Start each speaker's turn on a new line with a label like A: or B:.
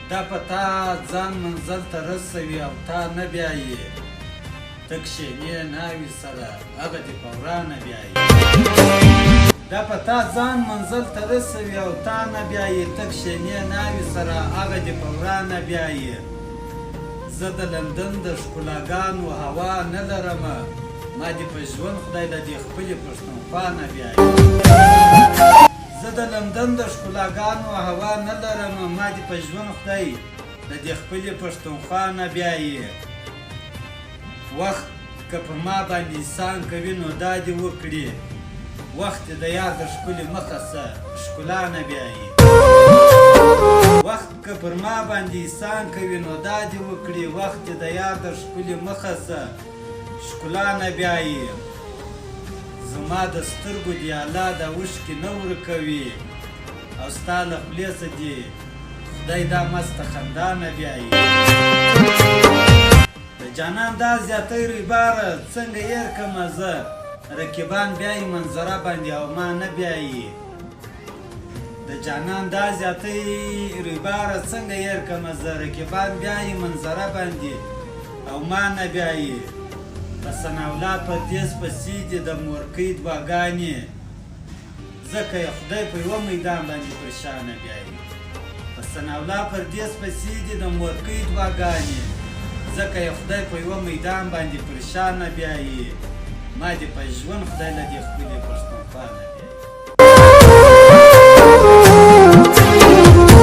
A: دا په تا ځان منزل ته رسوي او تا نه بیایي ته کښېنې ناوې سره هغه دې په ورانه بیایي دا په تا ځان منزل ته رسوي او تا نه بیایي ته کښېنې ناوې سره هغه دې په ورانه بیایي زه د لندن د ښکلاګانو هوا نه لرمه ما دې په ژوند خدای د دې خپلې پښتونخوا نه بیایي زه د لندن د ښکلاګانو هوا نه لرمه ما دې په ژوند خدای د دې خپلې پښتونخوا نه بیایي وخت که په ما باندې احسان کوي نو دا دې وکړي وخت د یار د ښکلې مخه څه ښکلا نه بیایي وخت که پر ما باندې احسان کوي نو دا دې وکړي وخت د یار د ښکلې مخه څه ښکلا نه بیایي زما د سترګو دې الله دا اوښکې نه ورکوي او ستا له خولې څه دې خدای دا مسته خندا نه بیایي د جانان دا زیاتی رویباره څنګه هېر کړمه زه رقیبان بیایي منظره باندې او ما نه بیایي د جانان دا زیاتی رویباره څنګه هېر کړمه زه رقیبان بیایي منظره باندې او ما نه بیایي په ثناءالله پردیس پسې دي د مورکۍ دعاګانې ځکه یې خدای په یوه میدان باندې پر شا نه بیایي په ثناءالله پردیس پسې دي د مورکۍ دعاګانې ځکه یې خدای په یوه میدان باندې پر شا نه بیایي ما دې په ژوند خدای له دې خپلې پښتونخوا نه بیایي